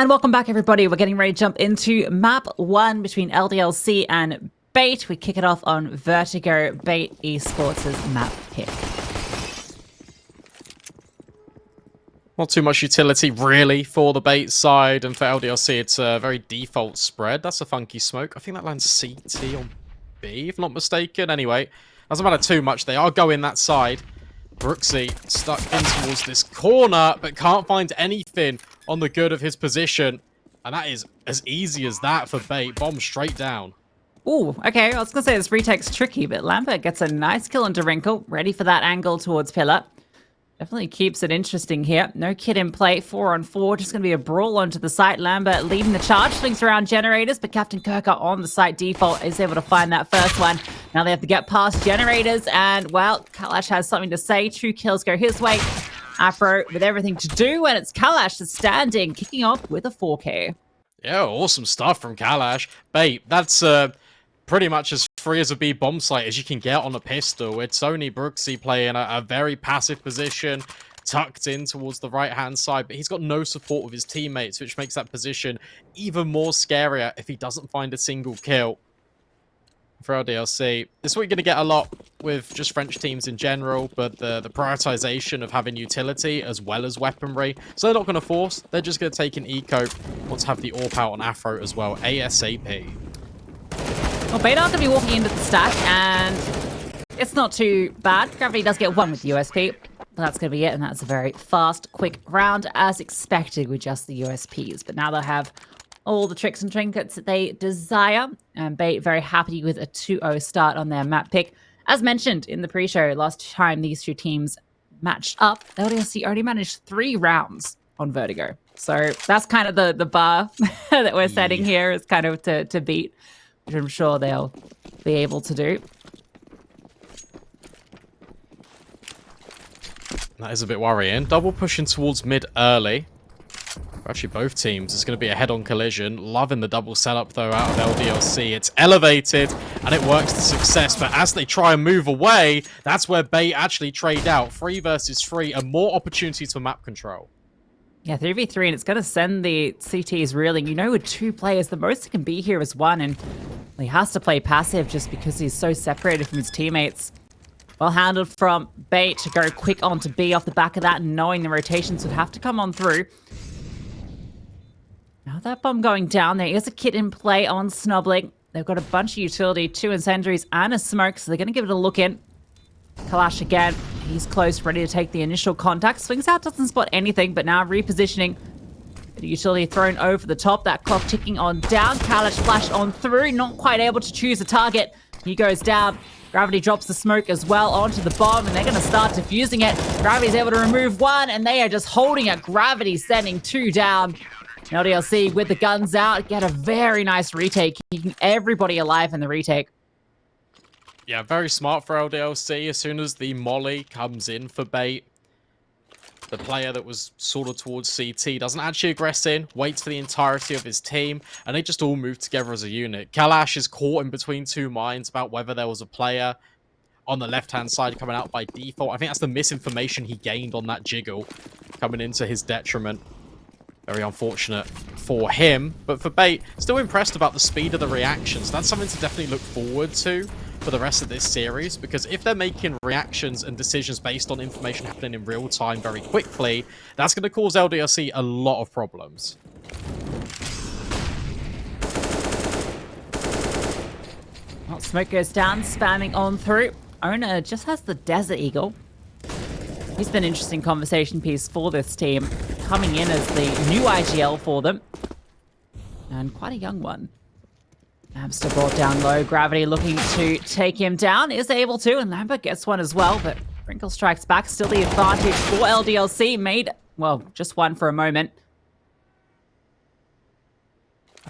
And welcome back, everybody. We're getting ready to jump into map 1 between LDLC and Bait. We kick it off on Vertigo, Bait Esports' map pick. Not too much utility, really, for the Bait side, and for LDLC, it's a very default spread. That's a funky smoke. I think that lands CT on B, if not mistaken. Anyway, doesn't matter too much. They are going that side. Brooksy stuck in towards this corner, but can't find anything on the good of his position. And that is as easy as that for Bait. Bomb straight down. Ooh, okay. I was going to say this retake's tricky, but Lambert gets a nice kill into Wrinkle. Ready for that angle towards Pillar. Definitely keeps it interesting here. No kid in play. 4-on-4. Just going to be a brawl onto the site. Lambert leading the charge. Swings around generators, but Captain Kirker on the site default is able to find that first one. Now they have to get past generators, and, well, Kalash has something to say. 2 kills go his way. Afro with everything to do, and it's Kalash that's standing, kicking off with a 4K. Yeah, awesome stuff from Kalash. Bait, that's pretty much as free as a B bomb site as you can get on a pistol. It's only Brooksy playing a very passive position, tucked in towards the right-hand side, but he's got no support with his teammates, which makes that position even more scarier if he doesn't find a single kill. For LDLC, this is what you're going to get a lot with just French teams in general, but the prioritization of having utility as well as weaponry. So they're not going to force, they're just going to take an eco. Want to have the AWP out on Afro as well, ASAP. Well, Bait are going to be walking into the stack, and it's not too bad. Gravity does get 1 with the USP, but that's going to be it, and that's a very fast, quick round, as expected with just the USPs. But now they'll have all the tricks and trinkets that they desire, and Bait very happy with a 2-0 start on their map pick. As mentioned in the pre-show, last time these two teams matched up, LDLC already managed 3 rounds on Vertigo. So that's kind of the bar that we're setting here, is kind of to beat, which I'm sure they'll be able to do. That is a bit worrying. Double pushing towards mid early. Actually, both teams. It's going to be a head-on collision. Loving the double setup, though, out of LDLC. It's elevated, and it works to success. But as they try and move away, that's where Bait actually trade out. 3 versus 3, and more opportunities for map control. Yeah, 3v3, and it's going to send the CTs reeling. You know, with 2 players, the most it can be here is 1, and he has to play passive just because he's so separated from his teammates. Well handled from Bait to go quick on to B off the back of that, knowing the rotations would have to come on through. Now that bomb going down, there is a kit in play on Snobbling. They've got a bunch of utility, 2 incendiaries and a smoke, so they're going to give it a look in. Kalash again. He's close, ready to take the initial contact. Swings out, doesn't spot anything, but now repositioning. The utility thrown over the top. That clock ticking on down. Kalash flash on through, not quite able to choose a target. He goes down. Gravity drops the smoke as well onto the bomb, and they're going to start defusing it. Gravity's able to remove 1, and they are just holding it. Gravity sending 2 down. LDLC with the guns out, get a very nice retake, keeping everybody alive in the retake. Yeah, very smart for LDLC. As soon as the molly comes in for Bait, the player that was sort of towards CT doesn't actually aggress in, waits for the entirety of his team, and they just all move together as a unit. Kalash is caught in between 2 minds about whether there was a player on the left-hand side coming out by default. I think that's the misinformation he gained on that jiggle, coming into his detriment. Very unfortunate for him, but for Bait, still impressed about the speed of the reactions. That's something to definitely look forward to for the rest of this series, because if they're making reactions and decisions based on information happening in real time very quickly, that's going to cause LDLC a lot of problems. Well, smoke goes down, spamming on through. Owner just has the Desert Eagle. He's been an interesting conversation piece for this team, coming in as the new IGL for them. And quite a young one. Hamster brought down low. Gravity looking to take him down. Is able to, and Lambert gets one as well, but Wrinkle strikes back. Still the advantage for LDLC. Made, well, just one for a moment.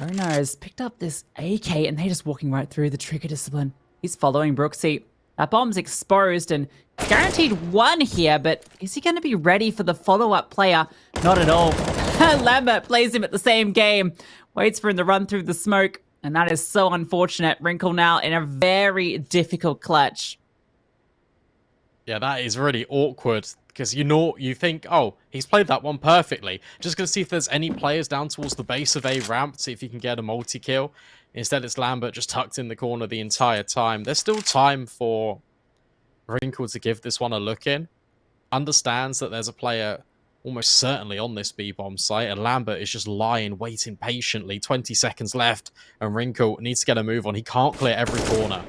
Ono has picked up this AK, and they're just walking right through the trigger discipline. He's following Brooksy. That bomb's exposed, and guaranteed 1 here, but is he going to be ready for the follow-up player? Not at all. Lambert plays him at the same game. Waits for him to run through the smoke, and that is so unfortunate. Wrinkle now in a very difficult clutch. Yeah, that is really awkward. because you think, oh, he's played that one perfectly. Just gonna see if there's any players down towards the base of A ramp, see if you can get a multi-kill. Instead, it's Lambert just tucked in the corner the entire time. There's still time for Wrinkle to give this one a look in. Understands that there's a player almost certainly on this B-bomb site, and Lambert is just lying, waiting patiently. 20 seconds left, and Wrinkle needs to get a move on. He can't clear every corner.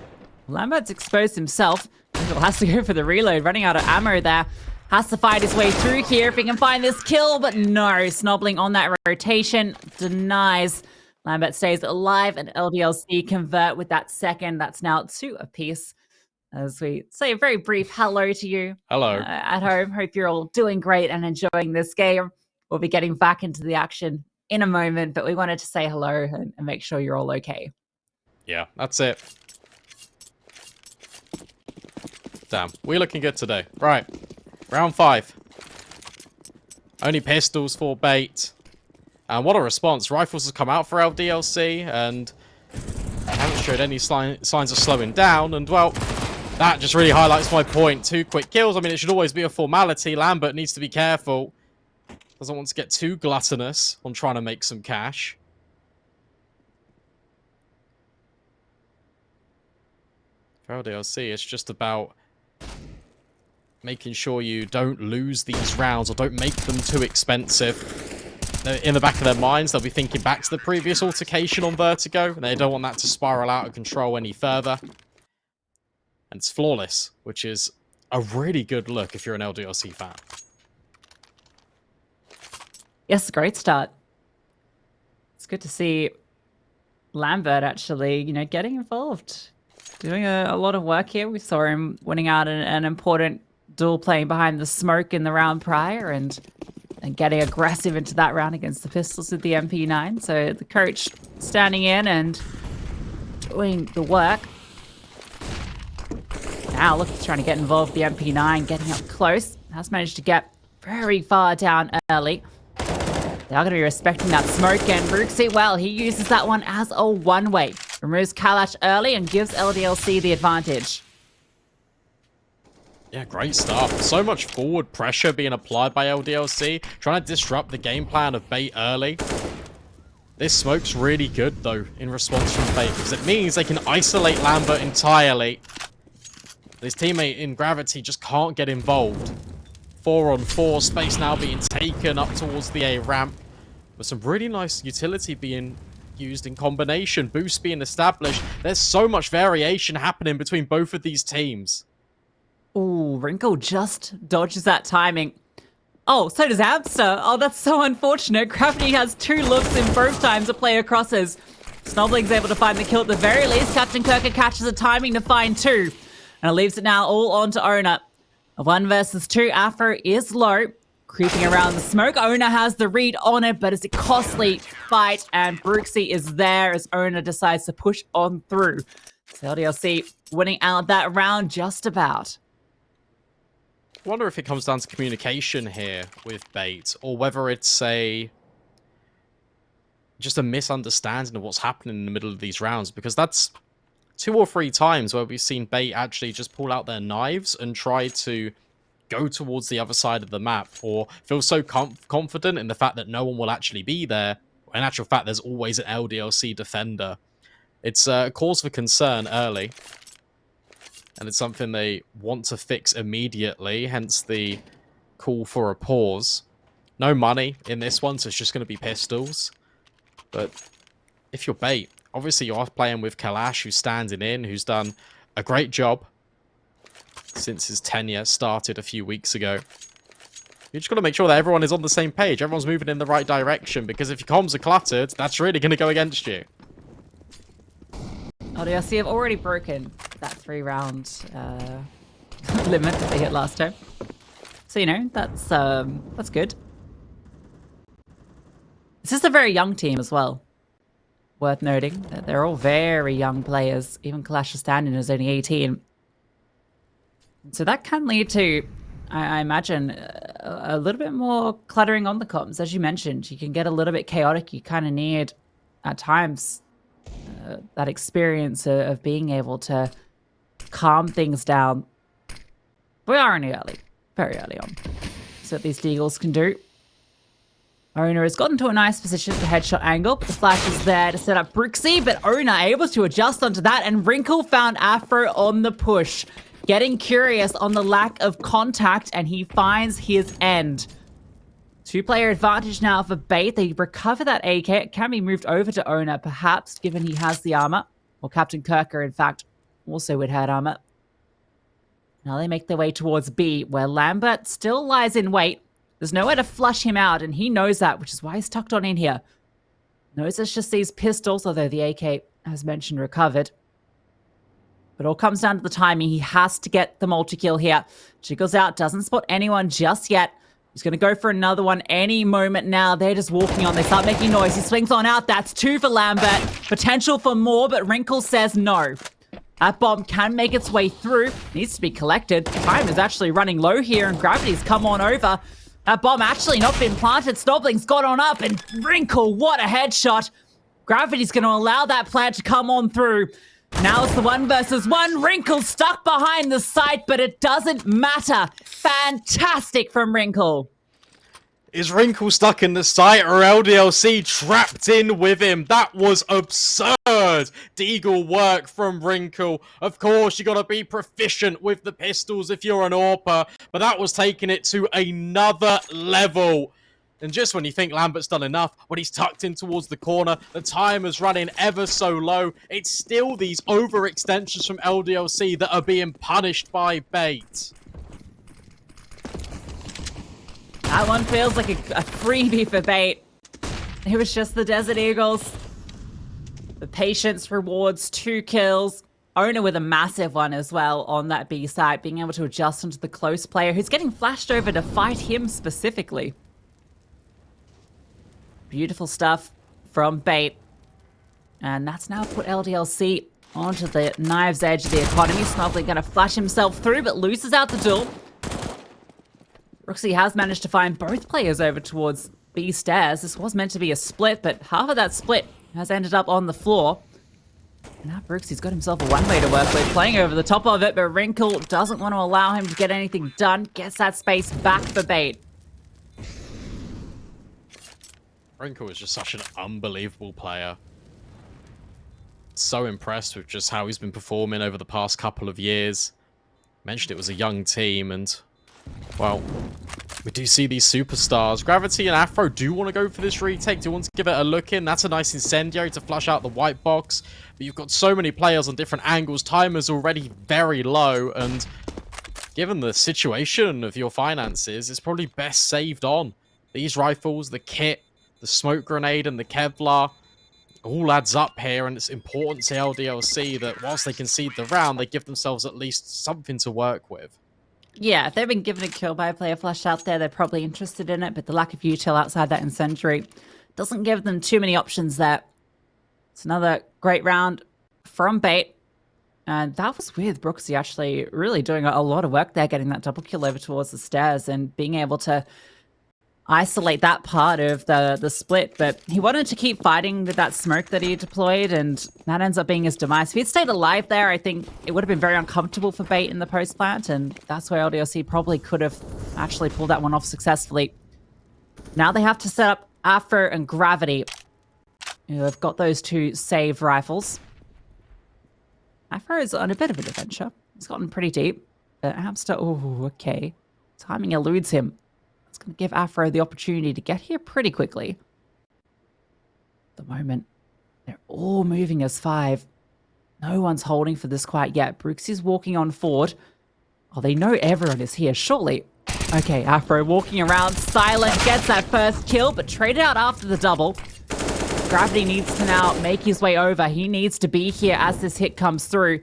Lambert's exposed himself. Wrinkle has to go for the reload, running out of ammo there. Has to fight his way through here if he can find this kill, but no. Snobbling on that rotation denies. Lambert stays alive, and LDLC convert with that second. That's now 2 apiece. As we say a very brief hello to you. Hello. At home. Hope you're all doing great and enjoying this game. We'll be getting back into the action in a moment, but we wanted to say hello and make sure you're all okay. Yeah, that's it. Damn, we're looking good today. Right, round 5. Only pistols for bait. And what a response. Rifles have come out for LDLC and haven't showed any signs of slowing down. And, well, that just really highlights my point. 2 quick kills. I mean, it should always be a formality. Lambert needs to be careful. Doesn't want to get too gluttonous on trying to make some cash. For LDLC, it's just about making sure you don't lose these rounds or don't make them too expensive. In the back of their minds, they'll be thinking back to the previous altercation on Vertigo, and they don't want that to spiral out of control any further. And it's flawless, which is a really good look if you're an LDLC fan. Yes, great start. It's good to see Lambert actually, getting involved. Doing a lot of work here. We saw him winning out an important duel playing behind the smoke in the round prior and getting aggressive into that round against the pistols with the MP9. So the coach standing in and doing the work. Now look, he's trying to get involved with the MP9, getting up close. Has managed to get very far down early. They are going to be respecting that smoke, and Brooksy, well, he uses that one as a one-way. Removes Kalash early and gives LDLC the advantage. Yeah, great stuff. So much forward pressure being applied by LDLC, trying to disrupt the game plan of bait early. This smoke's really good, though, in response from bait, because it means they can isolate Lambert entirely. His teammate in Gravity just can't get involved. 4-on-4, space now being taken up towards the A ramp. With some really nice utility being used in combination, boost being established. There's so much variation happening between both of these teams. Ooh, Wrinkle just dodges that timing. Oh, so does Amster. Oh, that's so unfortunate. Gravity has 2 looks in both times a player crosses. Snobbling's able to find the kill at the very least. Captain Kirker catches the timing to find 2. And it leaves it now all on to Owner. A 1 versus 2. Afro is low. Creeping around the smoke. Owner has the read on it, but it's a costly fight. And Brooksy is there as Owner decides to push on through. So LDLC winning out that round just about. I wonder if it comes down to communication here with bait, or whether it's just a misunderstanding of what's happening in the middle of these rounds, because that's 2 or 3 times where we've seen bait actually just pull out their knives and try to go towards the other side of the map, or feel so confident in the fact that no one will actually be there. In actual fact, there's always an LDLC defender. It's a cause for concern early. And it's something they want to fix immediately, hence the call for a pause. No money in this one, so it's just going to be pistols. But if you're bait, obviously you are playing with Kalash, who's standing in, who's done a great job since his tenure started a few weeks ago. You just got to make sure that everyone is on the same page, everyone's moving in the right direction, because if your comms are cluttered, that's really going to go against you. LDLC have already broken that 3-round limit that they hit last time. So, that's good. This is a very young team as well. Worth noting that they're all very young players. Even Kalash Standing is only 18. So that can lead to, I imagine, a little bit more cluttering on the comms. As you mentioned, you can get a little bit chaotic. You kind of need, at times, that experience of being able to calm things down. We are only early. very early on. So what these Deagles can do. Owner has gotten to a nice position at the headshot angle, but the flash is there to set up Brooksy, but Owner able to adjust onto that, and Wrinkle found Afro on the push. Getting curious on the lack of contact, and he finds his end. 2-player advantage now for Bait. They recover that AK. It can be moved over to Owner, perhaps, given he has the armor. Or Captain Kirker, in fact, also would have armor. Now they make their way towards B, where Lambert still lies in wait. There's nowhere to flush him out, and he knows that, which is why he's tucked on in here. Knows it's just these pistols, although the AK, as mentioned, recovered. But all comes down to the timing. He has to get the multi-kill here. Jiggles out, doesn't spot anyone just yet. He's going to go for another one any moment now. They're just walking on. They start making noise. He swings on out. That's 2 for Lambert. Potential for more, but Wrinkle says no. That bomb can make its way through. Needs to be collected. Time is actually running low here, and Gravity's come on over. That bomb actually not been planted. Snobling's got on up, and Wrinkle, what a headshot. Gravity's going to allow that plant to come on through. Now it's the 1 versus 1. Wrinkle stuck behind the site, but it doesn't matter. Fantastic from Wrinkle. Is Wrinkle stuck in the site, or LDLC trapped in with him? That was absurd. Deagle work from Wrinkle. Of course, you got to be proficient with the pistols if you're an AWPer, but that was taking it to another level. And just when you think Lambert's done enough, when he's tucked in towards the corner, the time is running ever so low. It's still these overextensions from LDLC that are being punished by Bait. That one feels like a freebie for Bait. It was just the Desert Eagles. The patience rewards 2 kills. Owner with a massive one as well on that B side, being able to adjust onto the close player who's getting flashed over to fight him specifically. Beautiful stuff from Bait. And that's now put LDLC onto the knife's edge of the economy. Snobley going to flash himself through, but loses out the duel. Brooksy has managed to find both players over towards B stairs. This was meant to be a split, but half of that split has ended up on the floor. And now Brooksy's got himself a one-way to work with, playing over the top of it, but Wrinkle doesn't want to allow him to get anything done. Gets that space back for Bait. Wrinkle is just such an unbelievable player. So impressed with just how he's been performing over the past couple of years. Mentioned it was a young team, and well, we do see these superstars. Gravity and Afro do want to go for this retake, do want to give it a look in. That's a nice incendiary to flush out the white box. But you've got so many players on different angles. Time is already very low, and given the situation of your finances, it's probably best saved on. These rifles, the kit, the smoke grenade, and the Kevlar all adds up here, and it's important to LDLC that whilst they concede the round, they give themselves at least something to work with. Yeah, if they've been given a kill by a player flashed out there, they're probably interested in it, but the lack of util outside that incendiary doesn't give them too many options there. It's another great round from Bait, and that was with Brooksy actually really doing a lot of work there, getting that double kill over towards the stairs and being able to isolate that part of the split, but he wanted to keep fighting with that smoke that he deployed, and that ends up being his demise. If he'd stayed alive there, I think it would have been very uncomfortable for Bait in the post plant, and that's where LDLC probably could have actually pulled that one off successfully. Now they have to set up Afro and Gravity, who have got those 2 save rifles. Afro is on a bit of an adventure. He's gotten pretty deep, but Hamster, oh, okay. Timing eludes him. It's going to give Afro the opportunity to get here pretty quickly. At the moment, they're all moving as 5. No one's holding for this quite yet. Brooks is walking on forward. Oh, they know everyone is here, surely. Okay, Afro walking around, silent, gets that first kill, but traded out after the double. Gravity needs to now make his way over. He needs to be here as this hit comes through.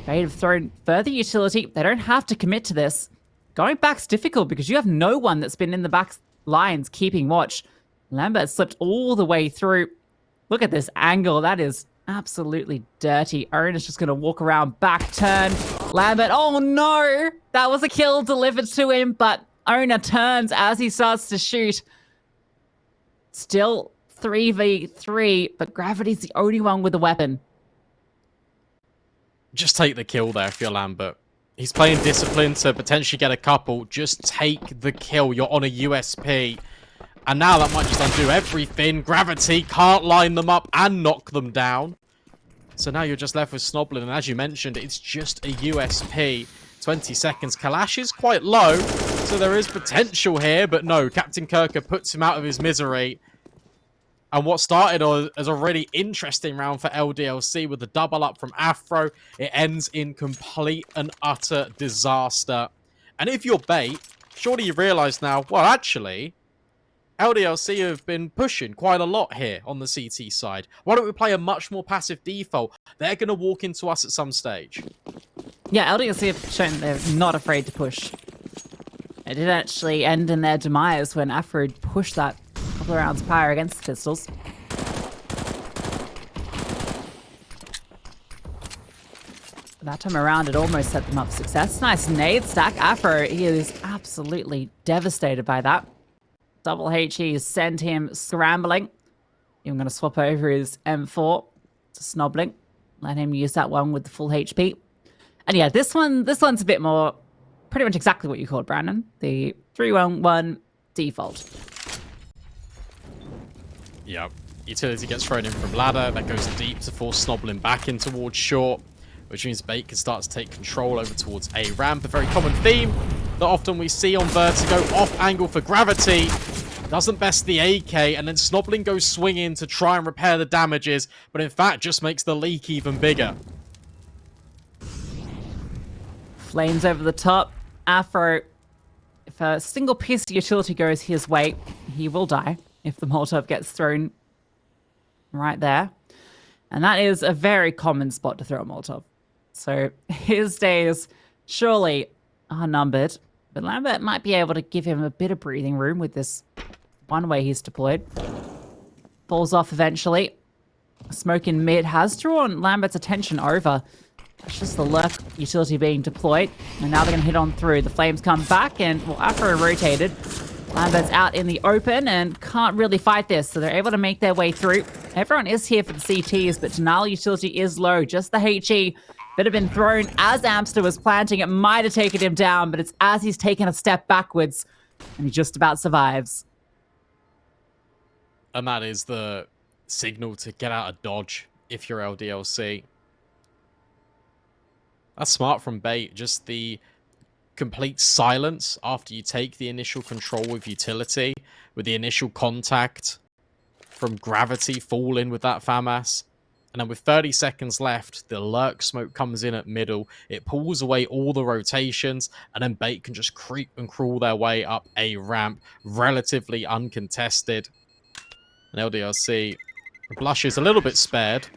Bait have thrown further utility. They don't have to commit to this. Going back's difficult because you have no one that's been in the back lines keeping watch. Lambert slipped all the way through. Look at this angle. That is absolutely dirty. Owen is just going to walk around, back turn. Lambert, oh no! That was a kill delivered to him, but Owner turns as he starts to shoot. Still 3v3, but Gravity's the only one with a weapon. Just take the kill there if you're Lambert. He's playing discipline to potentially get a couple. Just take the kill. You're on a USP. And now that might just undo everything. Gravity can't line them up and knock them down. So now you're just left with Snoblin. And as you mentioned, it's just a USP. 20 seconds. Kalash is quite low, so there is potential here. But no, Captain Kirker puts him out of his misery. And what started as a really interesting round for LDLC with the double up from Afro, it ends in complete and utter disaster. And if you're bait, surely you realise now, well, actually, LDLC have been pushing quite a lot here on the CT side. Why don't we play a much more passive default? They're going to walk into us at some stage. Yeah, LDLC have shown they're not afraid to push. It did actually end in their demise when Afro pushed that couple of rounds prior against the Pistols. That time around, it almost set them up for success. Nice nade stack. Afro, he is absolutely devastated by that. Double HE sent him scrambling. I'm going to swap over his M4 to Snobbling. Let him use that one with the full HP. And yeah, this one's a bit more, pretty much exactly what you called, Brandon. The 3-1-1 default. Yep. Utility gets thrown in from ladder. That goes deep to force Snoblin back in towards short, which means Bait can start to take control over towards A ramp. A very common theme that often we see on Vertigo. Off angle for Gravity. Doesn't best the AK, and then Snoblin goes swinging to try and repair the damages, but in fact just makes the leak even bigger. Flames over the top. Afro, if a single piece of utility goes his way, he will die if the Molotov gets thrown right there. And that is a very common spot to throw a Molotov. So his days surely are numbered. But Lambert might be able to give him a bit of breathing room with this one way he's deployed. Falls off eventually. Smoke in mid has drawn Lambert's attention over. That's just the lurk utility being deployed. And now they're going to hit on through. The flames come back and, well, Afro rotated. Lambert's out in the open and can't really fight this. So they're able to make their way through. Everyone is here for the CTs, but Denali utility is low. Just the HE that had been thrown as Amster was planting. It might have taken him down, but it's as he's taken a step backwards and he just about survives. And that is the signal to get out of dodge if you're LDLC. That's smart from Bait. Just the complete silence after you take the initial control with utility, with the initial contact from Gravity falling with that FAMAS. And then with 30 seconds left, the lurk smoke comes in at middle. It pulls away all the rotations, and then Bait can just creep and crawl their way up a ramp, relatively uncontested. And LDLC blushes a little bit spared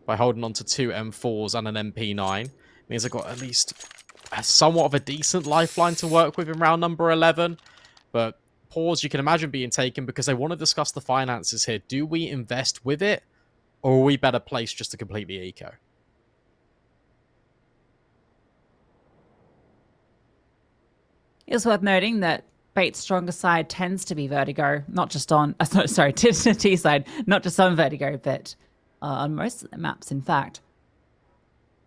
by holding on to 2 M4s and an MP9. Means they've got at least somewhat of a decent lifeline to work with in round number 11. But pause you can imagine being taken because they want to discuss the finances here. Do we invest with it, or are we better placed just to complete the eco? It's worth noting that Bait's stronger side tends to be Vertigo, not just on, sorry, T side, not just on Vertigo, but on most of the maps, in fact.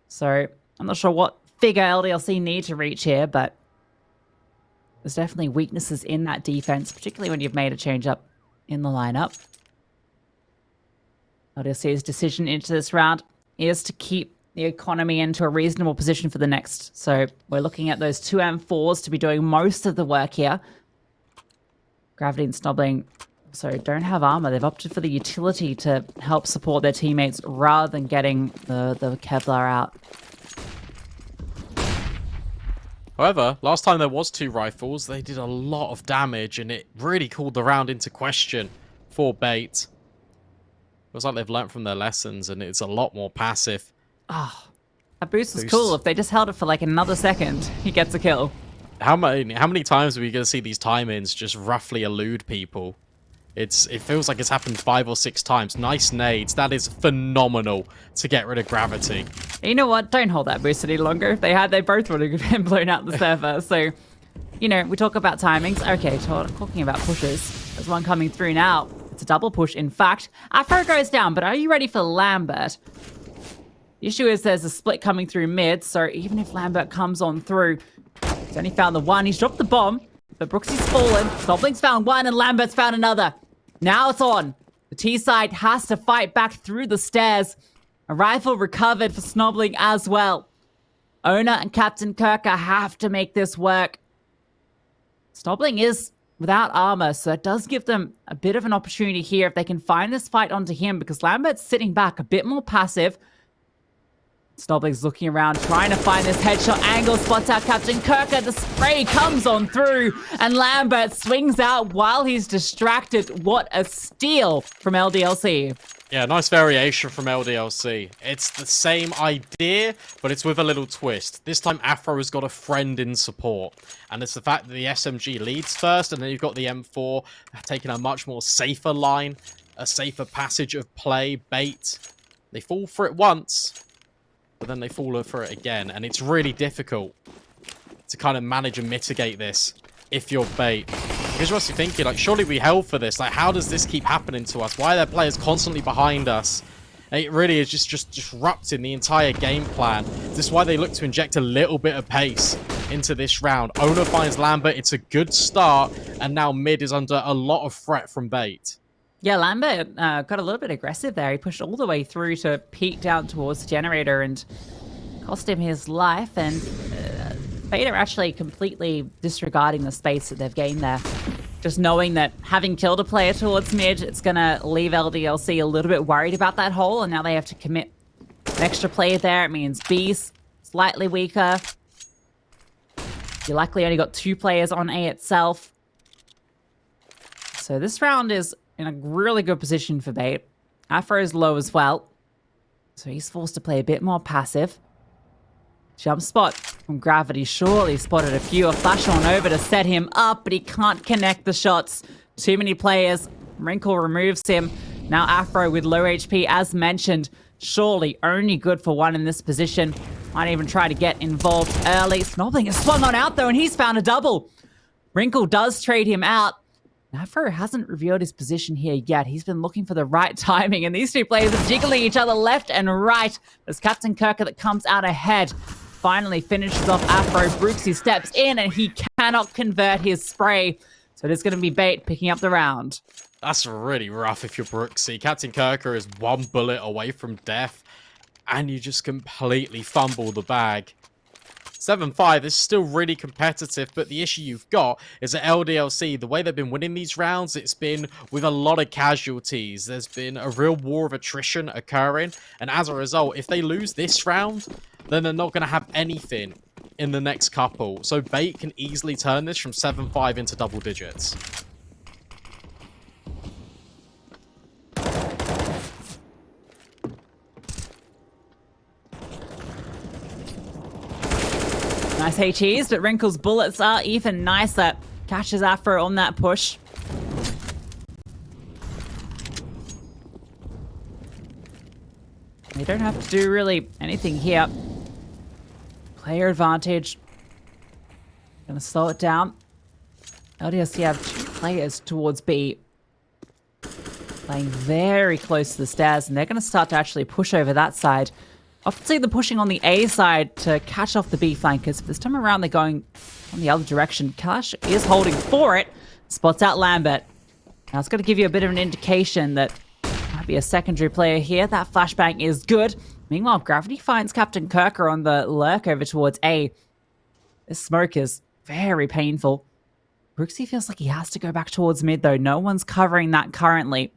So I'm not sure what figure LDLC need to reach here, but there's definitely weaknesses in that defense, particularly when you've made a change up in the lineup. LDLC's decision into this round is to keep the economy into a reasonable position for the next. So we're looking at those 2 M4s to be doing most of the work here. Gravity and Snobbling so don't have armor. They've opted for the utility to help support their teammates rather than getting the Kevlar out. However, last time there was 2 rifles, they did a lot of damage, and it really called the round into question for Bait. Looks like they've learnt from their lessons, and it's a lot more passive. Oh, that boost was cool. If they just held it for like another second, he gets a kill. How many times are we going to see these time-ins just roughly elude people? It feels like it's happened 5 or 6 times. Nice nades. That is phenomenal to get rid of Gravity. You know what? Don't hold that boost any longer. If they had, they both would have been blown out the server. So, you know, we talk about timings. Okay, talking about pushes. There's one coming through now. It's a double push, in fact. Afro goes down, but are you ready for Lambert? The issue is there's a split coming through mid, so even if Lambert comes on through, he's only found the one. He's dropped the bomb, but Brooksy's fallen. Snobling's found one, and Lambert's found another. Now it's on. The T side has to fight back through the stairs. A rifle recovered for Snobling as well. Owner and Captain Kirker have to make this work. Snobling is without armor, so it does give them a bit of an opportunity here if they can find this fight onto him, because Lambert's sitting back a bit more passive. Snobling's looking around, trying to find this headshot angle, spots out Captain Kirker, the spray comes on through, and Lambert swings out while he's distracted. What a steal from LDLC. Yeah, nice variation from LDLC. It's the same idea, but it's with a little twist. This time, Afro has got a friend in support. And it's the fact that the SMG leads first, and then you've got the M4 taking a much more safer line, a safer passage of play, bait. They fall for it once, but then they fall for it again. And it's really difficult to kind of manage and mitigate this if you're bait. Because you must be thinking, like, surely we held for this. Like, how does this keep happening to us? Why are there players constantly behind us? It really is just disrupting the entire game plan. This is why they look to inject a little bit of pace into this round. Owner finds Lambert. It's a good start. And now mid is under a lot of threat from bait. Yeah, Lambert got a little bit aggressive there. He pushed all the way through to peek down towards the generator and cost him his life. And Bait are actually completely disregarding the space that they've gained there. Just knowing that having killed a player towards mid, it's going to leave LDLC a little bit worried about that hole, and now they have to commit an extra player there. It means B's slightly weaker. You likely only got 2 players on A itself. So this round is in a really good position for Bait. Afro's low as well, so he's forced to play a bit more passive. Jump spot from Gravity surely spotted a few. A flash on over to set him up, but he can't connect the shots. Too many players. Wrinkle removes him. Now Afro with low HP, as mentioned. Surely only good for one in this position. Might even try to get involved early. Snobling has swung on out though, and he's found a double. Wrinkle does trade him out. Afro hasn't revealed his position here yet. He's been looking for the right timing, and these two players are jiggling each other left and right. There's Captain Kirker that comes out ahead. Finally finishes off Afro. Brooksy steps in, and he cannot convert his spray. So it is going to be Bait picking up the round. That's really rough if you're Brooksy. Captain Kirker is 1 bullet away from death, and you just completely fumble the bag. 7-5 is still really competitive, but the issue you've got is that LDLC, the way they've been winning these rounds, it's been with a lot of casualties. There's been a real war of attrition occurring, and as a result, if they lose this round, then they're not going to have anything in the next couple. So Bait can easily turn this from 7-5 into double digits. Nice HEs, but Wrinkle's bullets are even nicer. Catches Afro on that push. They don't have to do really anything here. Player advantage. Gonna slow it down. LDLC have 2 players towards B. Playing very close to the stairs, and they're gonna start to actually push over that side. Often see them pushing on the A side to catch off the B flankers. But this time around, they're going on the other direction. Kalash is holding for it. Spots out Lambert. Now, it's going to give you a bit of an indication that might be a secondary player here. That flashbang is good. Meanwhile, Gravity finds Captain Kirker on the lurk over towards A. This smoke is very painful. Brooksy feels like he has to go back towards mid, though. No one's covering that currently.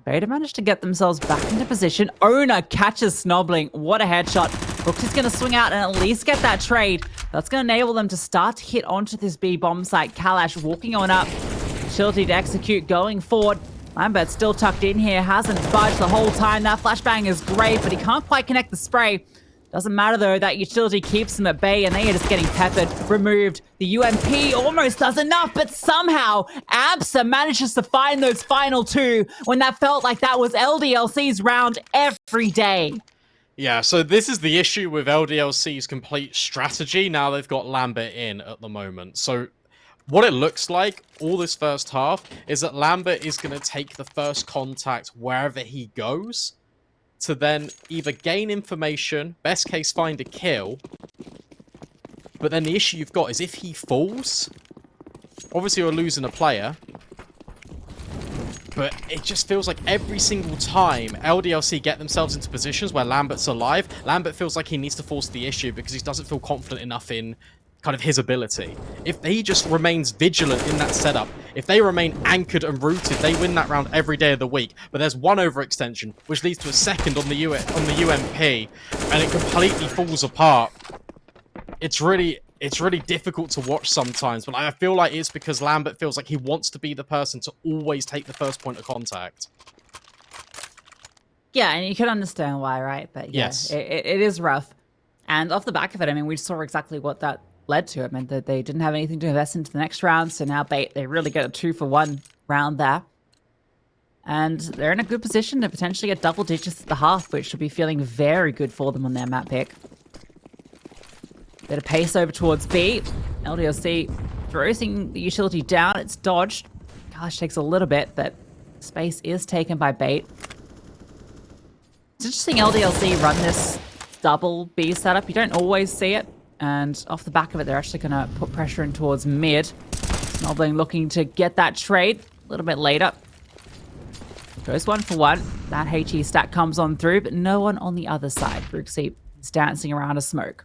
Beta managed to get themselves back into position. Owner catches Snobling. What a headshot. Brooks is going to swing out and at least get that trade. That's going to enable them to start to hit onto this B bomb site. Kalash walking on up. Utility to execute going forward. Lambert's still tucked in here. Hasn't budged the whole time. That flashbang is great, but he can't quite connect the spray. Doesn't matter though, that utility keeps them at bay and they are just getting peppered. Removed. The UMP almost does enough, but somehow ABSA manages to find those final 2 when that felt like that was LDLC's round every day. Yeah, so this is the issue with LDLC's complete strategy. Now they've got Lambert in at the moment. So what it looks like all this first half is that Lambert is going to take the first contact wherever he goes. to then either gain information, best case find a kill. But then the issue you've got is if he falls, obviously you're losing a player. But it just feels like every single time LDLC get themselves into positions where Lambert's alive, Lambert feels like he needs to force the issue because he doesn't feel confident enough in kind of his ability. If he just remains vigilant in that setup, if they remain anchored and rooted, they win that round every day of the week. But there's one overextension, which leads to a second on the UMP, and it completely falls apart. It's really difficult to watch sometimes, but I feel like it's because Lambert feels like he wants to be the person to always take the first point of contact. Yeah, and you can understand why, right? But yeah, yes, it is rough. And off the back of it, I mean, we saw exactly what that led to. It meant that they didn't have anything to invest into the next round, so now Bait, they really get a 2-for-1 round there. And they're in a good position to potentially get double digits at the half, which should be feeling very good for them on their map pick. Bit of pace over towards B. LDLC throwing the utility down. It's dodged. Gosh, takes a little bit, but space is taken by Bait. It's interesting LDLC run this double B setup. You don't always see it. And off the back of it, they're actually going to put pressure in towards mid. Snobbling looking to get that trade a little bit later. Goes 1-for-1. That HE stack comes on through, but no one on the other side. Brooksy is dancing around a smoke.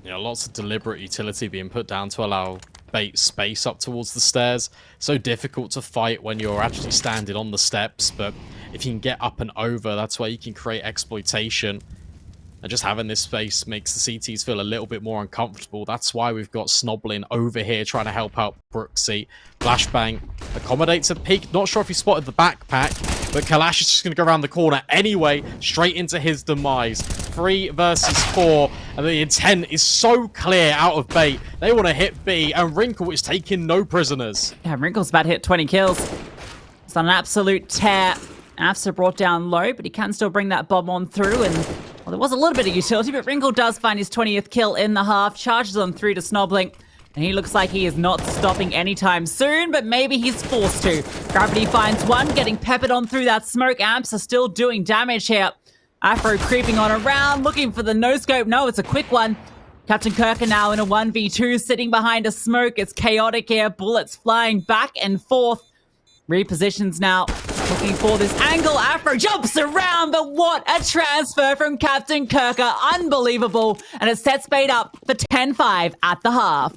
Yeah, lots of deliberate utility being put down to allow Bait space up towards the stairs. So difficult to fight when you're actually standing on the steps, but if you can get up and over, that's where you can create exploitation. And just having this space makes the CTs feel a little bit more uncomfortable. That's why we've got Snobbling over here trying to help out Brooksy. Flashbang accommodates a peek. Not sure if he spotted the backpack, but Kalash is just going to go around the corner anyway, straight into his demise. 3 versus 4, and the intent is so clear out of Bait. They want to hit B, and Wrinkle is taking no prisoners. Yeah, Wrinkle's about to hit 20 kills. It's on an absolute tear. Afsa brought down low, but he can still bring that bomb on through, and well, there was a little bit of utility, but Wrinkle does find his 20th kill in the half, charges on through to Snobbling, and he looks like he is not stopping anytime soon, but maybe he's forced to. Gravity finds one, getting peppered on through that smoke. Amps are still doing damage here. Afro creeping on around, looking for the no-scope. No, it's a quick one. Captain Kirk now in a 1v2, sitting behind a smoke. It's chaotic here, bullets flying back and forth. Repositions now, looking for this angle. Afro jumps around, but what a transfer from Captain Kirker. Unbelievable. And it sets Bait up for 10-5 at the half.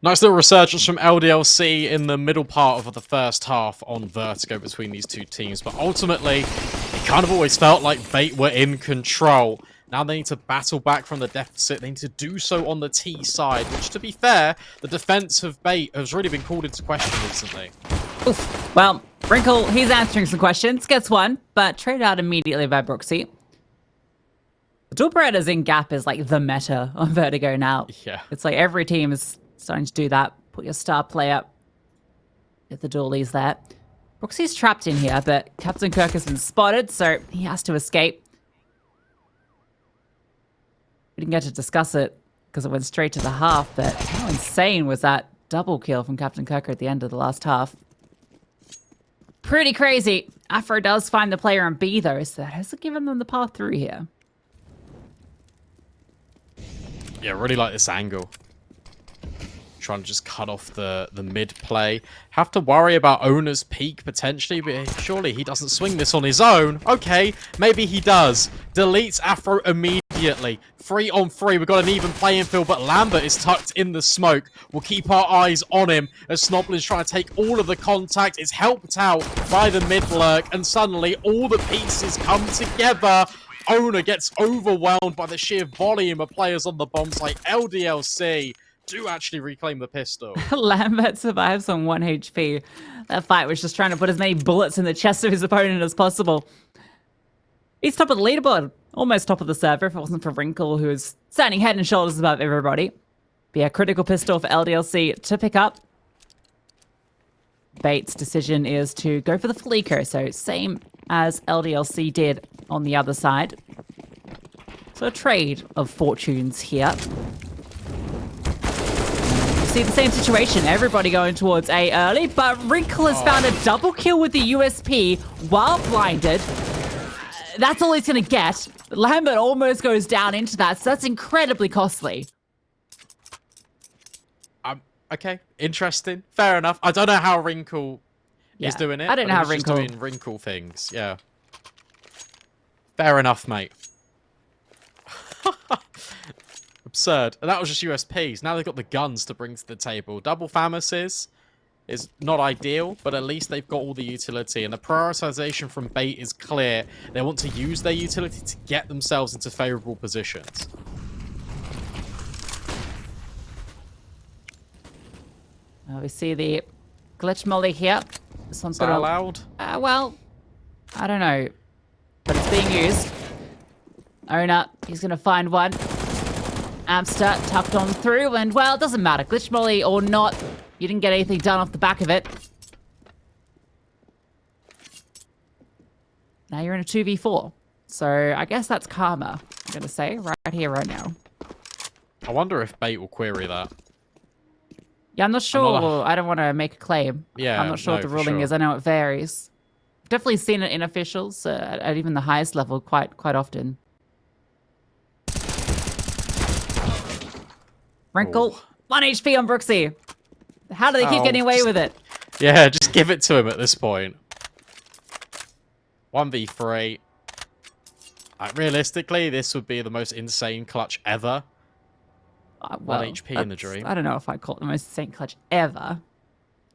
Nice little resurgence from LDLC in the middle part of the first half on Vertigo between these two teams. But ultimately, it kind of always felt like Bait were in control. Now they need to battle back from the deficit. They need to do so on the T side, which, to be fair, the defense of Bait has really been called into question recently. Oof. Well, Wrinkle, he's answering some questions, gets one, but traded out immediately by Brooksy. The dual Berettas in Gap is like the meta on Vertigo now. Yeah. It's like every team is starting to do that. Put your star player if the dualies there. Brooksy's trapped in here, but Captain Kirk has been spotted, so he has to escape. We didn't get to discuss it because it went straight to the half, but how insane was that double kill from Captain Kirk at the end of the last half? Pretty crazy. Afro does find the player on B, though, so that hasn't given them the path through here. Yeah, really like this angle. Trying to just cut off the mid play. Have to worry about Owner's peak potentially, but surely he doesn't swing this on his own. Okay, maybe he does. Deletes Afro immediately. 3-on-3, we've got an even playing field, but Lambert is tucked in the smoke. We'll keep our eyes on him as Snoblin's trying to take all of the contact. It's helped out by the mid lurk, and suddenly all the pieces come together. Owner gets overwhelmed by the sheer volume of players on the bomb site. LDLC do actually reclaim the pistol. Lambert survives on 1 HP. That fight was just trying to put as many bullets in the chest of his opponent as possible. He's top of the leaderboard, almost top of the server if it wasn't for Wrinkle, who is standing head and shoulders above everybody. Be a critical pistol for LDLC to pick up. Bait's decision is to go for the full eco, so same as LDLC did on the other side. So a trade of fortunes here. See the same situation, everybody going towards A early, but Wrinkle has found a double kill with the USP while blinded. That's all he's going to get. Lambert almost goes down into that, so that's incredibly costly. Okay, interesting. Fair enough. I don't know how Wrinkle is doing it. I don't know how Wrinkle doing Wrinkle things. Yeah. Fair enough, mate. Absurd. And that was just USPs. Now they've got the guns to bring to the table. Double Famuses is not ideal, but at least they've got all the utility. And the prioritization from Bait is clear. They want to use their utility to get themselves into favorable positions. We see the glitch molly here. This one's Is that allowed? Well, I don't know. But it's being used. Owner, he's going to find one. Amster tucked on through, and well, it doesn't matter. Glitch molly or not, you didn't get anything done off the back of it. Now you're in a 2v4. So I guess that's karma, I'm going to say, right here, right now. I wonder if Bait will query that. Yeah, I'm not sure. I don't want to make a claim. Yeah, I'm not sure what the ruling is. I know it varies. I've definitely seen it in officials at even the highest level quite often. Wrinkle, 1 HP on Brooksy. How do they keep getting away with it? Yeah, just give it to him at this point. 1v3. Realistically, this would be the most insane clutch ever. Well, 1 HP in the dream. I don't know if I'd call it the most insane clutch ever.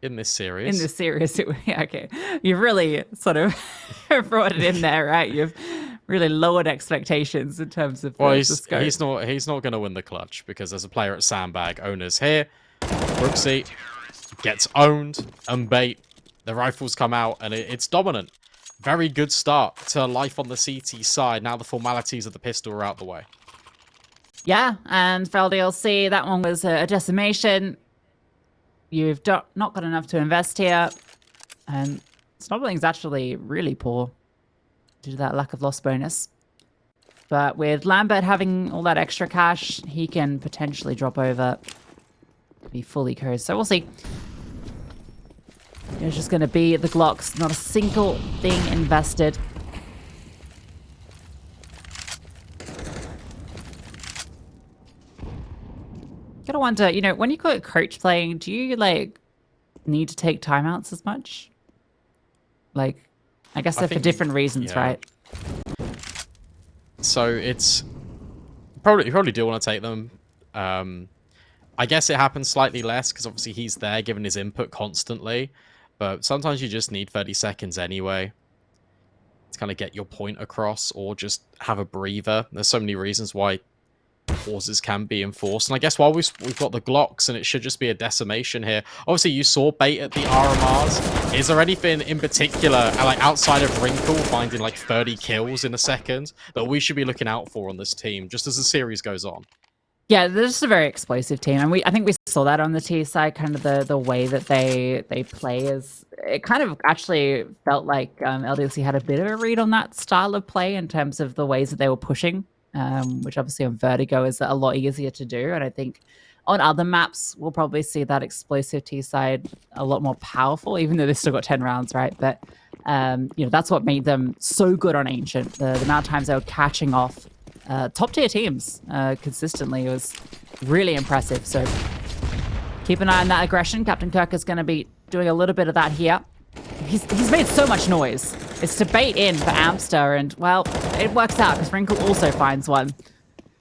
In this series. In this series, yeah, okay. You've really sort of brought it in there, right? You've really lowered expectations in terms of the scope. He's not going to win the clutch because there's a player at Sandbag. Owner's here. Brooksy gets owned and Bait. The rifles come out and it's dominant. Very good start to life on the CT side. Now the formalities of the pistol are out the way. Yeah, and for LDLC, that one was a decimation. You've not got enough to invest here. And Snobling's actually really poor due to that lack of loss bonus. But with Lambert having all that extra cash, he can potentially drop over, be fully cursed. So we'll see. It's just going to be the Glocks, not a single thing invested. Gotta wonder, you know, when you got coach playing, do you like need to take timeouts as much? Like, I guess they're for different reasons, right? So it's probably you probably do want to take them. I guess it happens slightly less because obviously he's there giving his input constantly. But sometimes you just need 30 seconds anyway to kind of get your point across or just have a breather. There's so many reasons why pauses can be enforced. And I guess while we've got the Glocks and it should just be a decimation here. Obviously, you saw bait at the RMRs. Is there anything in particular, like outside of Wrinkle finding like 30 kills in a second, that we should be looking out for on this team just as the series goes on? Yeah, they're just a very explosive team, and I think we saw that on the T side. Kind of the way that they play is, it kind of actually felt like LDLC had a bit of a read on that style of play in terms of the ways that they were pushing, which obviously on Vertigo is a lot easier to do. And I think on other maps we'll probably see that explosive T side a lot more powerful, even though they've still got 10 rounds, right? But you know, that's what made them so good on Ancient. The amount of times they were catching off top tier teams consistently was really impressive. So keep an eye on that aggression. Captain Kirk is going to be doing a little bit of that here. He's made so much noise. It's to bait in for Amster, and well, it works out because Wrinkle also finds one.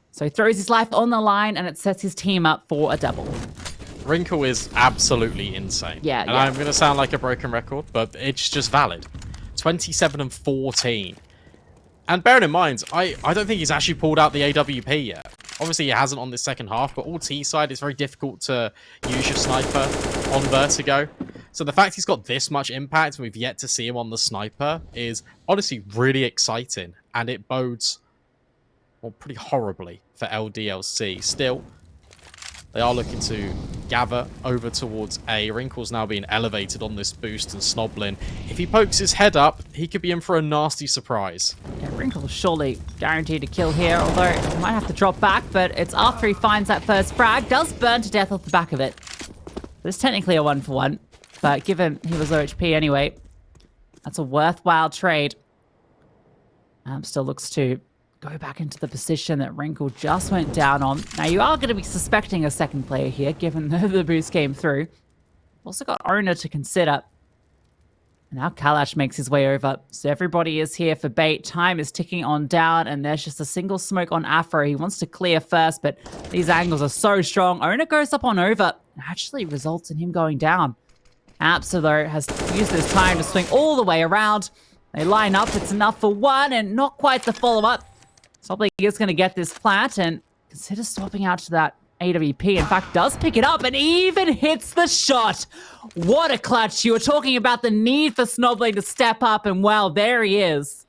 So he throws his life on the line, and it sets his team up for a double. Wrinkle is absolutely insane. Yeah, and I'm going to sound like a broken record, but it's just valid. 27 and 14. And bearing in mind, I don't think he's actually pulled out the AWP yet. Obviously, he hasn't on this second half, but all T side, it's very difficult to use your sniper on Vertigo. So the fact he's got this much impact and we've yet to see him on the sniper is honestly really exciting. And it bodes, well, pretty horribly for LDLC. Still, they are looking to gather over towards A. Wrinkle's now being elevated on this boost, and Snoblin, if he pokes his head up, he could be in for a nasty surprise. Yeah, Wrinkle's surely guaranteed to kill here, although he might have to drop back, but it's after he finds that first frag. Does burn to death off the back of it. It's technically a 1-for-1, but given he was low HP anyway, that's a worthwhile trade. Still looks to go back into the position that Wrinkle just went down on. Now, you are going to be suspecting a second player here, given the boost came through. Also got Owner to consider. And now Kalash makes his way over. So everybody is here for bait. Time is ticking on down, and there's just a single smoke on Afro. He wants to clear first, but these angles are so strong. Owner goes up on over. It actually results in him going down. Apsa, though, has used this time to swing all the way around. They line up. It's enough for one, and not quite the follow-up. Something is going to get this plant and consider swapping out to that AWP. In fact, does pick it up and even hits the shot. What a clutch. You were talking about the need for Snoblin to step up, and well, there he is.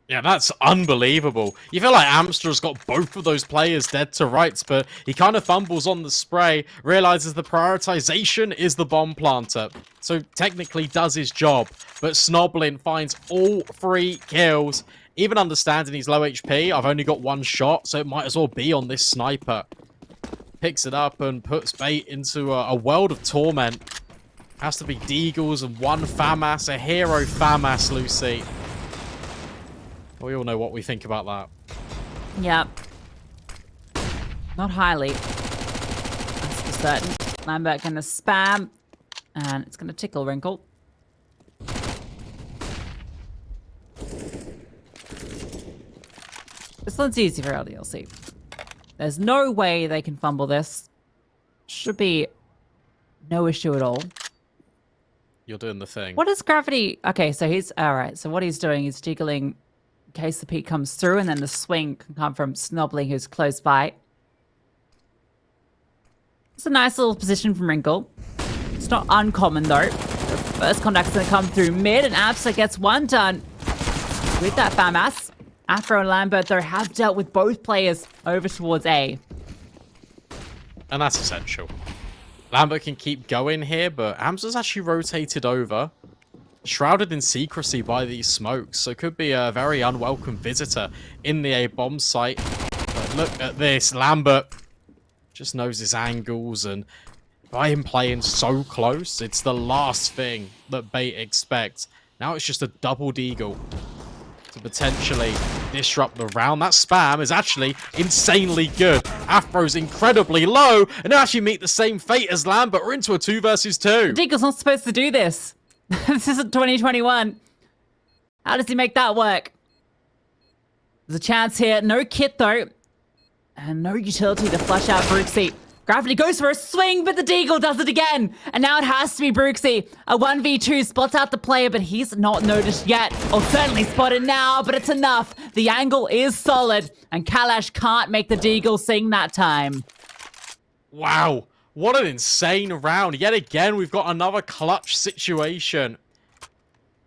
Yeah, that's unbelievable. You feel like Amster's got both of those players dead to rights, but he kind of fumbles on the spray, realizes the prioritization is the bomb planter. So technically does his job, but Snoblin finds all 3 kills. Even understanding he's low HP, I've only got 1 shot, so it might as well be on this sniper. Picks it up and puts bait into a world of torment. Has to be Deagles and 1 FAMAS, a hero FAMAS, Lucy. We all know what we think about that. Yep. Not highly. That's for certain. Lambert gonna spam, and it's gonna tickle Wrinkle. This one's easy for LDLC. There's no way they can fumble this. Should be no issue at all. You're doing the thing. What is Gravity? Okay, so he's... Alright, so what he's doing is jiggling in case the peak comes through, and then the swing can come from Snobbling, who's close by. It's a nice little position from Wrinkle. It's not uncommon, though. The first contact's going to come through mid, and Absa gets one done with that FAMAS. Afro and Lambert, though, have dealt with both players over towards A. And that's essential. Lambert can keep going here, but Amster's actually rotated over. Shrouded in secrecy by these smokes, so could be a very unwelcome visitor in the A bomb site. But look at this. Lambert just knows his angles, and by him playing so close, it's the last thing that Bait expects. Now it's just a double deagle to potentially disrupt the round. That spam is actually insanely good. Afro's incredibly low, and they actually meet the same fate as Lambert. We're into a 2 versus 2. Deagle's not supposed to do this. This isn't 2021. How does he make that work? There's a chance here. No kit, though. And no utility to flush out Brooksy. Gravity goes for a swing, but the Deagle does it again. And now it has to be Brooksy. A 1v2 spots out the player, but he's not noticed yet. Or certainly spotted now, but it's enough. The angle is solid, and Kalash can't make the Deagle sing that time. Wow, what an insane round. Yet again, we've got another clutch situation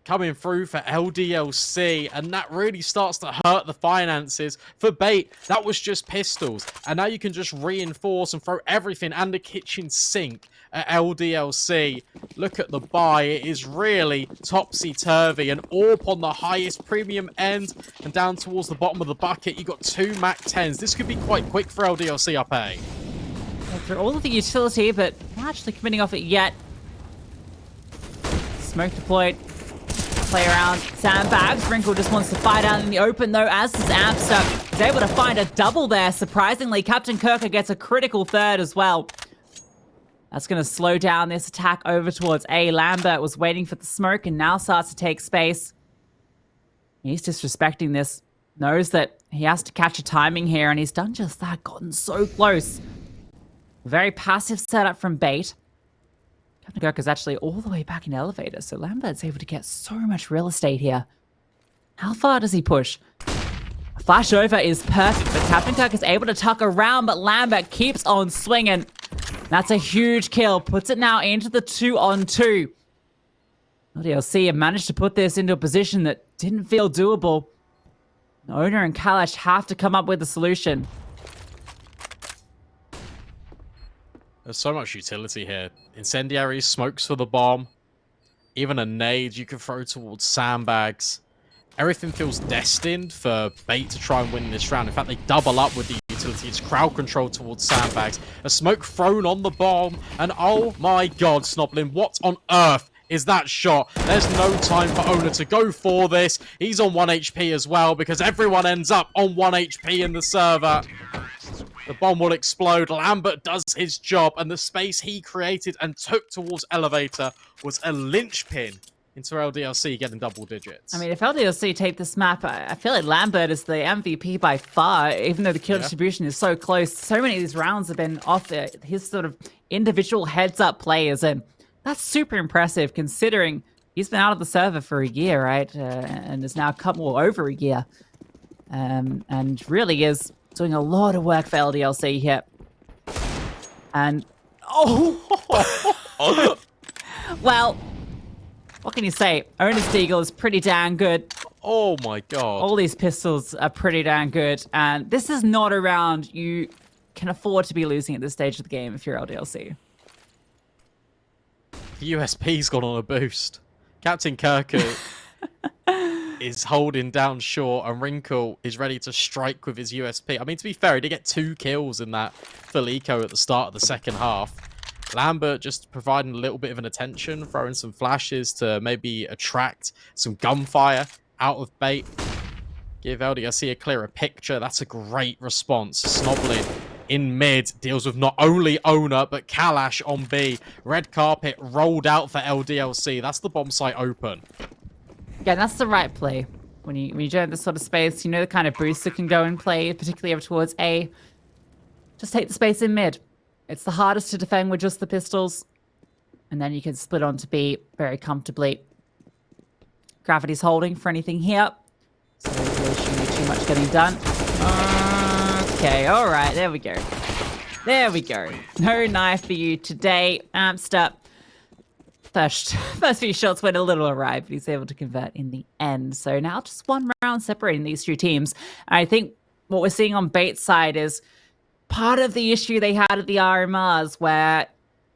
coming through for LDLC, and that really starts to hurt the finances. For Bait, that was just pistols, and now you can just reinforce and throw everything and the kitchen sink at LDLC. Look at the buy, it is really topsy-turvy. An AWP on the highest premium end, and down towards the bottom of the bucket, you got 2 MAC-10s. This could be quite quick for LDLC up A. Through all of the utility, but not actually committing off it yet. Smoke deployed. Play around sandbags. Wrinkle just wants to fight out in the open, though, as does Amster. He's able to find a double there. Surprisingly, Captain Kirker gets a critical third as well. That's going to slow down this attack over towards A. Lambert was waiting for the smoke and now starts to take space. He's disrespecting this. Knows that he has to catch a timing here, and he's done just that. Gotten so close. Very passive setup from Bait. Captain Kirk is actually all the way back in elevator, so Lambert's able to get so much real estate here. How far does he push? A flash over is perfect, but Captain Kirk is able to tuck around, but Lambert keeps on swinging. That's a huge kill. Puts it now into the 2-on-2. LDLC have managed to put this into a position that didn't feel doable. The owner and Kalash have to come up with a solution. There's so much utility here. Incendiaries, smokes for the bomb, even a nade you can throw towards sandbags. Everything feels destined for Bait to try and win this round. In fact, they double up with the utility. It's crowd control towards sandbags. A smoke thrown on the bomb, and oh my god, Snoblin, what on earth is that shot? There's no time for Owner to go for this. He's on 1 HP as well, because everyone ends up on 1 HP in the server. The bomb will explode. Lambert does his job, and the space he created and took towards elevator was a linchpin into LDLC getting double digits. I mean, if LDLC take this map, I feel like Lambert is the MVP by far, even though the kill distribution is so close. So many of these rounds have been off his sort of individual heads-up players, and that's super impressive considering he's been out of the server for a year, right? And has now come over a year. And really is doing a lot of work for LDLC here. And, well, what can you say? Owner's Deagle is pretty damn good. Oh my god. All these pistols are pretty damn good. And this is not a round you can afford to be losing at this stage of the game if you're LDLC. The USP's gone on a boost. Captain Kirku is holding down short, and Wrinkle is ready to strike with his USP. I mean, to be fair, he did get 2 kills in that full eco at the start of the second half. Lambert just providing a little bit of an attention, throwing some flashes to maybe attract some gunfire out of Bait. Give LDLC a clearer picture. That's a great response. Snoblin in mid deals with not only Owner, but Kalash on B. Red carpet rolled out for LDLC. That's the bomb site open. Yeah, that's the right play. When you join this sort of space, you know the kind of boost that can go in play, particularly over towards A. Just take the space in mid. It's the hardest to defend with just the pistols. And then you can split onto B very comfortably. Gravity's holding for anything here. So there really shouldn't be too much getting done. Okay, alright, there we go. There we go. No knife for you today. Amster. First few shots went a little awry, but he's able to convert in the end. So now just one round separating these two teams. I think what we're seeing on Bait's side is part of the issue they had at the RMRs, where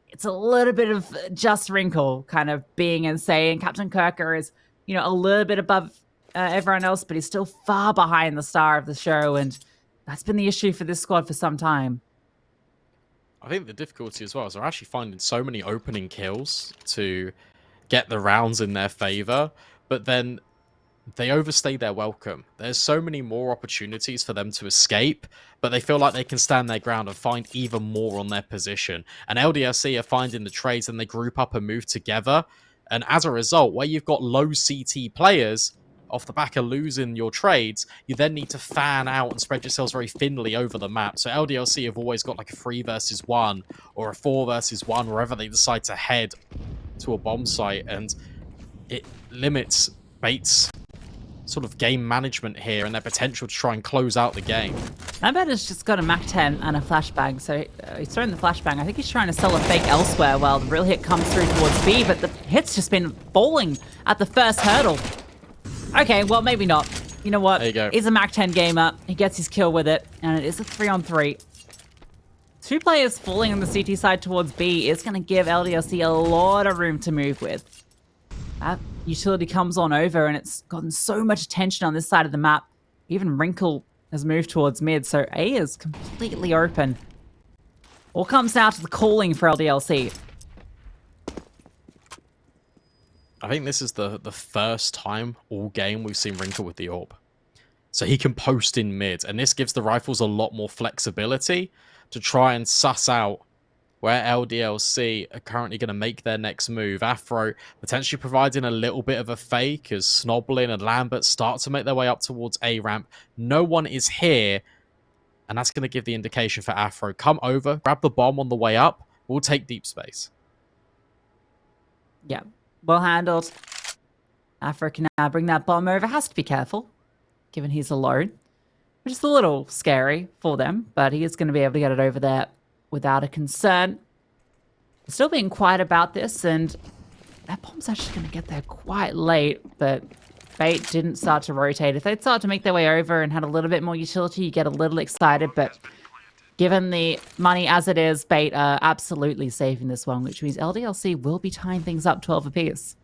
it's a little bit of just Wrinkle kind of being insane. Captain Kirker is, a little bit above everyone else, but he's still far behind the star of the show, and that's been the issue for this squad for some time. I think the difficulty as well is they're actually finding so many opening kills to get the rounds in their favor, but then they overstay their welcome. There's so many more opportunities for them to escape, but they feel like they can stand their ground and find even more on their position. And LDLC are finding the trades, and they group up and move together. And as a result, where you've got low CT players, off the back of losing your trades, you then need to fan out and spread yourselves very thinly over the map. So LDLC have always got like a 3 versus 1 or a 4 versus 1 wherever they decide to head to a bomb site, and it limits Bait's sort of game management here and their potential to try and close out the game. Lambert has just got a Mac 10 and a flashbang, so he's throwing the flashbang. I think he's trying to sell a fake elsewhere while the real hit comes through towards B, but the hit's just been falling at the first hurdle. Okay, well, maybe not. You know what? There you go. He's a Mac 10 gamer. He gets his kill with it, and it is a 3-on-3. 2 players falling on the CT side towards B is going to give LDLC a lot of room to move with. That utility comes on over, and it's gotten so much attention on this side of the map. Even Wrinkle has moved towards mid, so A is completely open. All comes down to the calling for LDLC. I think this is the first time all game we've seen Wrinkle with the AWP. So he can post in mid, and this gives the rifles a lot more flexibility to try and suss out where LDLC are currently going to make their next move. Afro potentially providing a little bit of a fake as Snoblin and Lambert start to make their way up towards A ramp. No one is here, and that's going to give the indication for Afro. Come over, grab the bomb on the way up. We'll take deep space. Yeah, well handled. Afro can now bring that bomb over. Has to be careful, given he's alone, which is a little scary for them, but he is going to be able to get it over there without a concern. Still being quiet about this, and that bomb's actually going to get there quite late, but Bait didn't start to rotate. If they'd start to make their way over and had a little bit more utility, you get a little excited, but given the money as it is, Bait are absolutely saving this one, which means LDLC will be tying things up 12 apiece.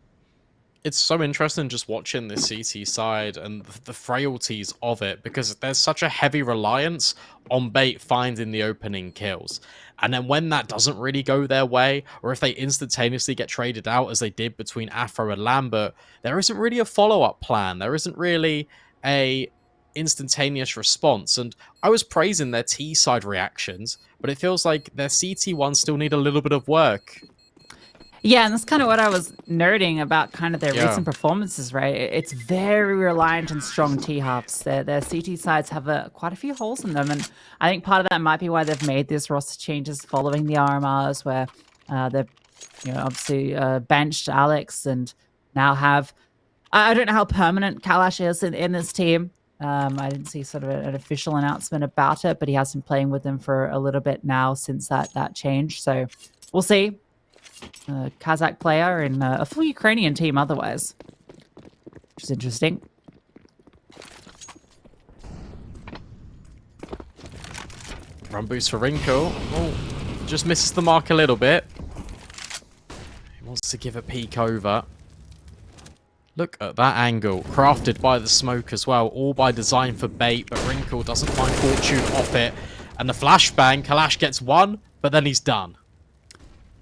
It's so interesting just watching this CT side and the frailties of it, because there's such a heavy reliance on Bait finding the opening kills. And then when that doesn't really go their way, or if they instantaneously get traded out as they did between Afro and Lambert, there isn't really a follow-up plan. There isn't really a instantaneous response. And I was praising their T side reactions, but it feels like their CT ones still need a little bit of work. Yeah, and that's kind of what I was nerding about kind of their recent performances, right? It's very reliant on strong T-halves. Their CT sides have quite a few holes in them, and I think part of that might be why they've made these roster changes following the RMRs, where they've obviously benched Alex and now have... I don't know how permanent Kalash is in this team. I didn't see sort of an official announcement about it, but he has been playing with them for a little bit now since that change, so we'll see. Kazakh player and a full Ukrainian team otherwise, which is interesting. Run boost for Wrinkle. Oh, just misses the mark a little bit. He wants to give a peek over. Look at that angle. Crafted by the smoke as well. All by design for Bait, but Wrinkle doesn't find fortune off it. And the flashbang, Kalash gets one, but then he's done.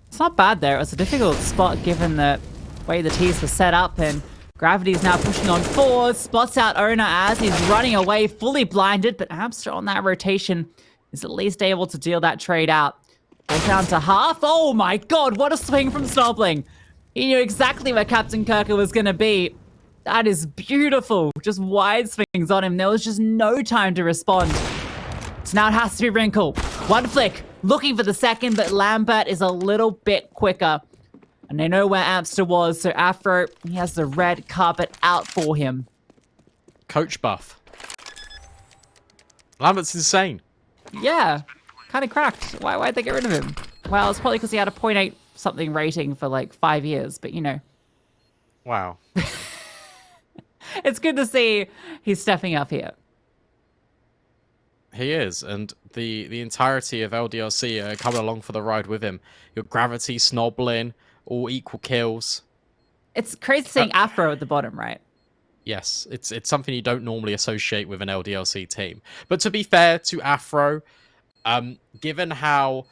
It's not bad there. It was a difficult spot given the way the T's were set up, and Gravity's now pushing on forward, spots out Owner as he's running away, fully blinded, but Amster on that rotation is at least able to deal that trade out. Goes down to half. Oh my god, what a swing from Snobling. He knew exactly where Captain Kirker was going to be. That is beautiful. Just wide swings on him. There was just no time to respond. So now it has to be Wrinkle. One flick. Looking for the second, but Lambert is a little bit quicker. And they know where Amster was, so Afro, he has the red carpet out for him. Coach buff. Lambert's insane. Yeah, kind of cracked. Why'd they get rid of him? Well, it's probably because he had a 0.8 something rating for like 5 years, but you know. Wow. It's good to see he's stepping up here. He is, and the entirety of LDLC are coming along for the ride with him. Your Gravity, Snoblin, all equal kills. It's crazy seeing Afro at the bottom, right? Yes, it's something you don't normally associate with an LDLC team. But to be fair to Afro, given how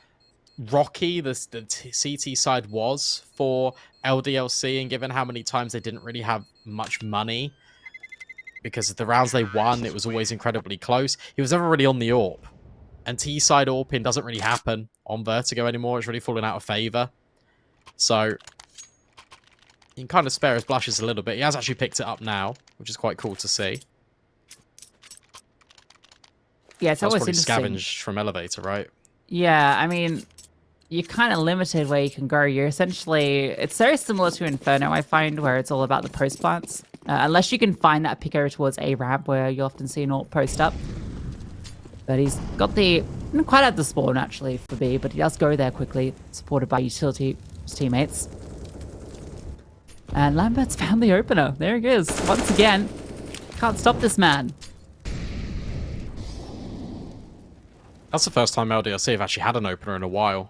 rocky the CT side was for LDLC, and given how many times they didn't really have much money, because of the rounds they won, it was always incredibly close. He was never really on the AWP. And T-side AWPing doesn't really happen on Vertigo anymore. It's really fallen out of favor. So, you can kind of spare his blushes a little bit. He has actually picked it up now. which is quite cool to see. Yeah, it's That's always probably interesting. scavenged from elevator, right? Yeah, I mean, you're kind of limited where you can go. You're essentially, it's very similar to Inferno, I find, where it's all about the post plants. Unless you can find that pick over towards A ramp where you often see an alt post up. But he's got the, not quite at the spawn actually for B, but he does go there quickly, supported by utility teammates. And Lambert's found the opener. There he is. Once again, can't stop this man. That's the first time LDLC have actually had an opener in a while.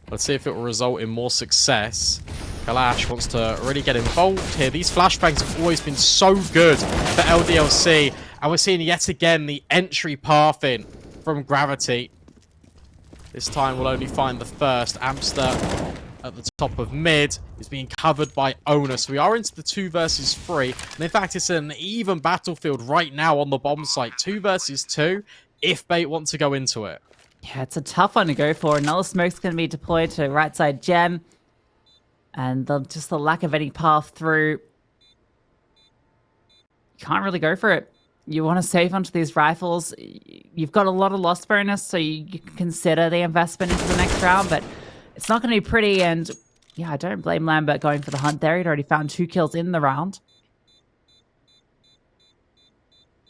Let's see if it will result in more success. Kalash wants to really get involved here. These flashbangs have always been so good for LDLC. And we're seeing yet again the entry path in from Gravity. This time we'll only find the first. Amster at the top of mid is being covered by Owner. So we are into the 2 versus 3. And in fact, it's an even battlefield right now on the bomb site. 2 versus 2 if Bait want to go into it. Yeah, it's a tough one to go for. Another smoke's going to be deployed to right side gem. And just the lack of any path through. You can't really go for it. You want to save onto these rifles. You've got a lot of loss bonus, so you can consider the investment into the next round, but it's not going to be pretty. And yeah, I don't blame Lambert going for the hunt there. He'd already found 2 kills in the round.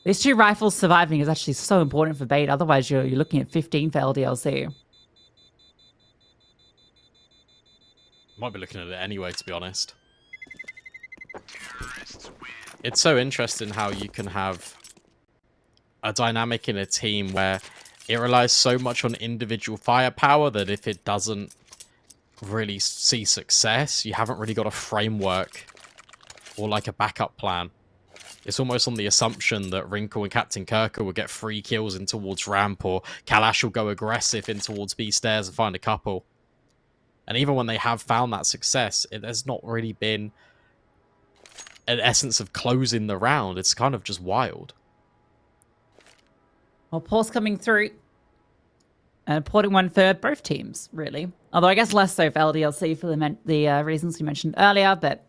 These 2 rifles surviving is actually so important for Bait. Otherwise, you're looking at 15 for LDLC. Might be looking at it anyway, to be honest. It's so interesting how you can have a dynamic in a team where it relies so much on individual firepower that if it doesn't really see success, you haven't really got a framework or like a backup plan. It's almost on the assumption that Wrinkle and Captain Kirker will get 3 kills in towards ramp, or Kalash will go aggressive in towards B stairs and find a couple. And even when they have found that success, it has not really been an essence of closing the round. It's kind of just wild. Well, Paul's coming through. An important one for both teams, really. Although I guess less so for LDLC for the reasons you mentioned earlier, but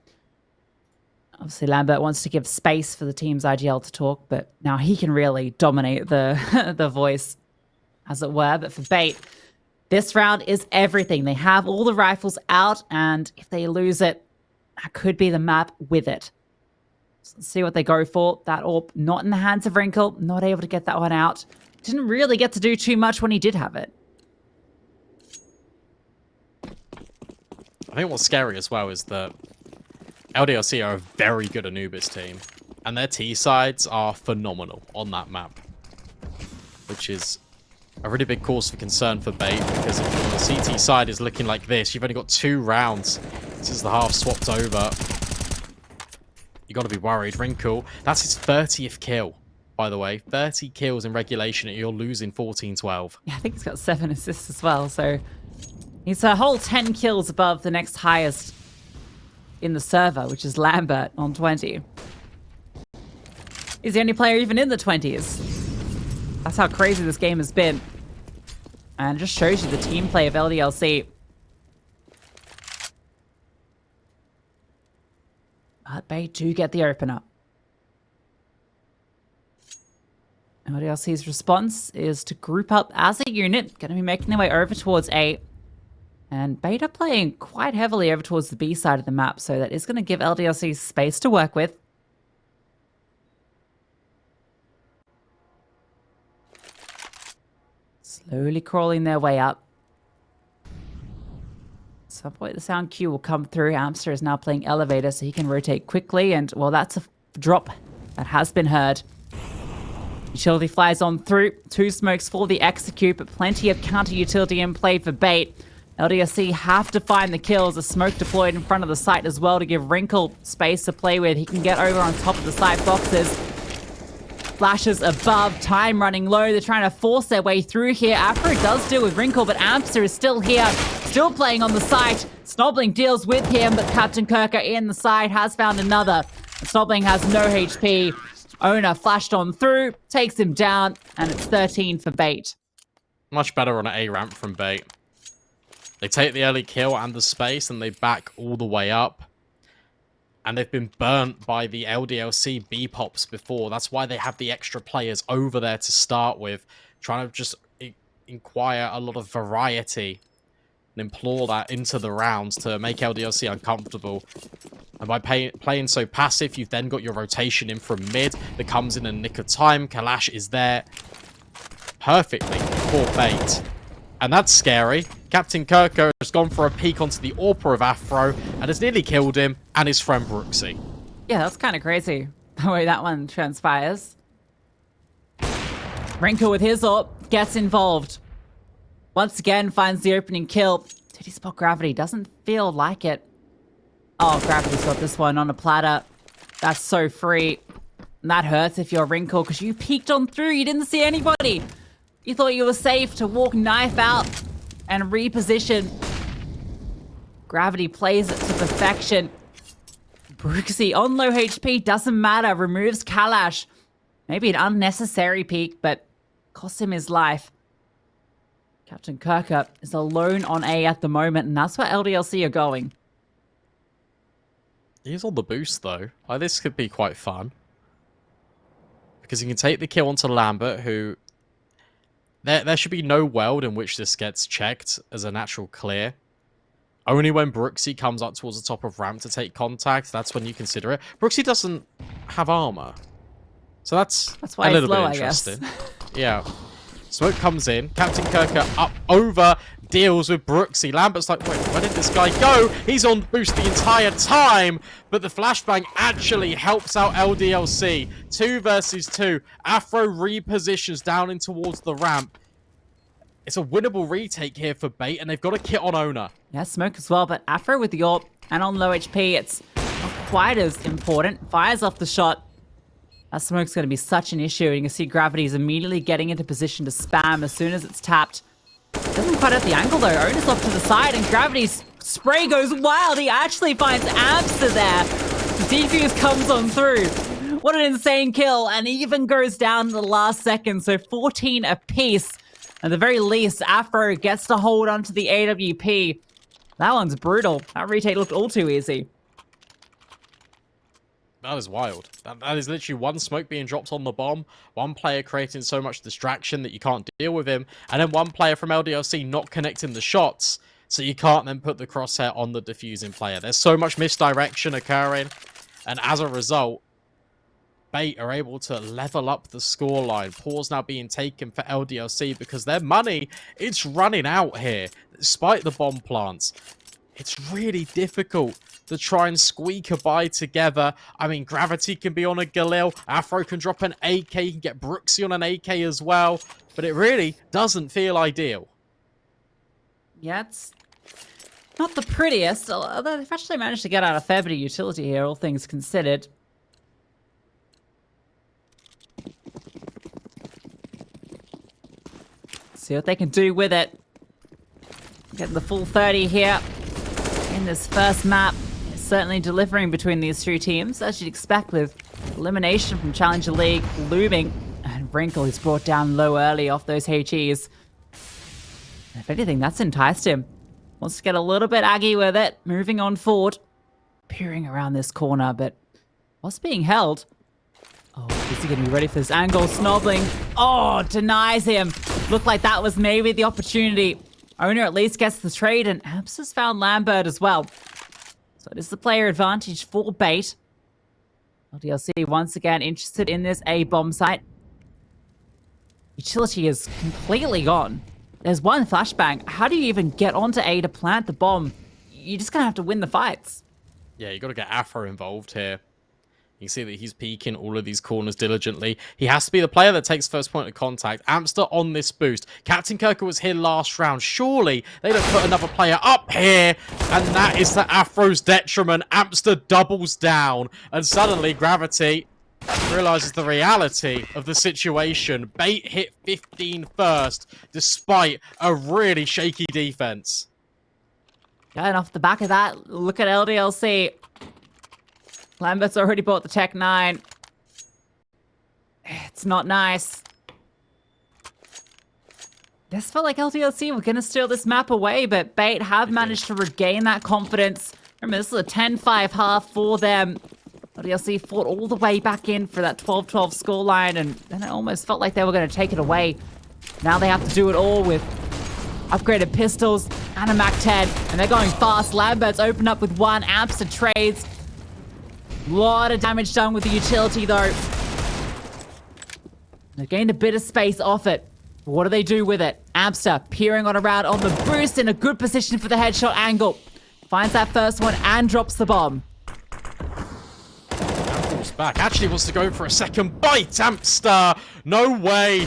obviously Lambert wants to give space for the team's IGL to talk, but now he can really dominate the, the voice, as it were. But for Bait, this round is everything. They have all the rifles out, and if they lose it, that could be the map with it. So let's see what they go for. That AWP not in the hands of Wrinkle, not able to get that one out. Didn't really get to do too much when he did have it. I think what's scary as well is that LDLC are a very good Anubis team, and their T-sides are phenomenal on that map, which is a really big cause for concern for Bait, because if the CT side is looking like this, you've only got 2 rounds since the half swapped over. You got to be worried. Wrinkle, that's his 30th kill, by the way. 30 kills in regulation, and you're losing 14-12. Yeah, I think he's got 7 assists as well, so he's a whole 10 kills above the next highest in the server, which is Lambert on 20. He's the only player even in the 20s. That's how crazy this game has been. And it just shows you the team play of LDLC. But they do get the opener. LDLC's response is to group up as a unit, going to be making their way over towards A. And Bait are playing quite heavily over towards the B side of the map, so that is going to give LDLC space to work with. Slowly crawling their way up. At some point the sound cue will come through. Amster is now playing elevator, so he can rotate quickly, and well, that's a drop that has been heard. Utility flies on through. 2 smokes for the execute, but plenty of counter utility in play for Bait. LDLC have to find the kills. A smoke deployed in front of the site as well to give Wrinkle space to play with. He can get over on top of the site boxes. Flashes above, time running low. They're trying to force their way through here. Afro does deal with Wrinkle, but Amster is still here, still playing on the site. Snobling deals with him, but Captain Kirker in the side has found another. Snobling has no HP. Owner flashed on through, takes him down, and it's 13 for Bait. Much better on an A ramp from Bait. They take the early kill and the space, and they back all the way up. And they've been burnt by the LDLC B-Pops before. That's why they have the extra players over there to start with, trying to just inquire a lot of variety and implore that into the rounds to make LDLC uncomfortable. And by playing so passive, you've then got your rotation in from mid that comes in a nick of time. Kalash is there perfectly for bait. And that's scary. Captain Kirko has gone for a peek onto the AWPer of Afro and has nearly killed him and his friend Brooksy. Yeah, that's kind of crazy, the way that one transpires. Rinko with his AWP gets involved. Once again, finds the opening kill. Did he spot Gravity? Doesn't feel like it. Oh, Gravity's got this one on a platter. That's so free. And that hurts if you're Rinko, because you peeked on through. You didn't see anybody. You thought you were safe to walk knife out and reposition. Gravity plays it to perfection. Brooksy on low HP, doesn't matter. Removes Kalash. Maybe an unnecessary peek, but cost him his life. Captain Kirkup is alone on A at the moment, and that's where LDLC are going. He's on the boost, though. Like, this could be quite fun. Because you can take the kill onto Lambert, who... There should be no world in which this gets checked as a natural clear. Only when Brooksy comes up towards the top of ramp to take contact, that's when you consider it. Brooksy doesn't have armor. So that's why a little low, bit interesting. Yeah. Smoke comes in. Captain Kirker up over, deals with Brooksy. Lambert's like, wait, where did this guy go? He's on boost the entire time, but the flashbang actually helps out LDLC. 2 versus 2. Afro repositions down in towards the ramp. It's a winnable retake here for Bait, and they've got a kit on owner. Yeah, Smoke as well, but Afro with the AWP and on low HP, it's not quite as important. Fires off the shot. That Smoke's going to be such an issue. You can see Gravity's immediately getting into position to spam as soon as it's tapped. Doesn't quite have the angle though. Owner's off to the side and Gravity's spray goes wild. He actually finds Amster there. Defuse comes on through. What an insane kill, and even goes down in the last second. So 14 apiece. At the very least, Afro gets to hold onto the AWP. That one's brutal. That retake looked all too easy. That is wild. That is literally one smoke being dropped on the bomb, one player creating so much distraction that you can't deal with him, and then one player from LDLC not connecting the shots, so you can't then put the crosshair on the defusing player. There's so much misdirection occurring, and as a result, Bait are able to level up the scoreline. Pause now being taken for LDLC because their money, it's running out here, despite the bomb plants. It's really difficult to try and squeak a buy together. I mean, Gravity can be on a Galil. Afro can drop an AK. You can get Brooksy on an AK as well. But it really doesn't feel ideal. Yeah, it's not the prettiest. Although they've actually managed to get out a fair bit of utility here, all things considered. See what they can do with it. Getting the full 30 here in this first map. It's certainly delivering between these two teams, as you'd expect with elimination from Challenger League looming. And Wrinkle is brought down low early off those HEs. And if anything, that's enticed him. Wants to get a little bit aggy with it, moving on forward. Peering around this corner, but what's being held? Oh, is he going to be ready for this angle? Snobbling. Oh, denies him. Looked like that was maybe the opportunity. Owner at least gets the trade, and Abs has found Lambert as well. So it is the player advantage for Bait. LDLC once again interested in this A bomb site. Utility is completely gone. There's one flashbang. How do you even get onto A to plant the bomb? You're just going to have to win the fights. Yeah, you got to get Afro involved here. You can see that he's peeking all of these corners diligently. He has to be the player that takes first point of contact. Amster on this boost. Captain Kirker was here last round. Surely they don't put another player up here. And that is to Afro's detriment. Amster doubles down. And suddenly Gravity realizes the reality of the situation. Bait hit 15 first, despite a really shaky defense. And off the back of that, look at LDLC. Lambert's already bought the Tech 9. It's not nice. This felt like LDLC were going to steal this map away, but Bait have managed to regain that confidence. Remember, this is a 10-5 half for them. LDLC fought all the way back in for that 12-12 scoreline, and then it almost felt like they were going to take it away. Now they have to do it all with upgraded pistols and a MAC-10, and they're going fast. Lambert's opened up with one. Amster trades. A lot of damage done with the utility, though. They've gained a bit of space off it. What do they do with it? Amster peering on around on the boost, in a good position for the headshot angle. Finds that first one and drops the bomb. Falls back. Actually wants to go for a second bite. Amster. No way.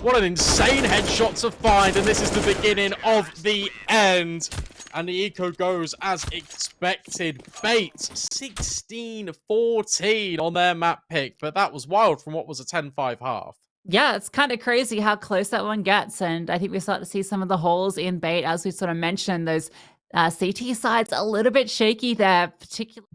What an insane headshot to find. And this is the beginning of the end. And the eco goes as expected. Bait 16-14 on their map pick. But that was wild from what was a 10-5 half. Yeah, it's kind of crazy how close that one gets. And I think we start to see some of the holes in bait, as we sort of mentioned, those CT sides a little bit shaky there, particularly.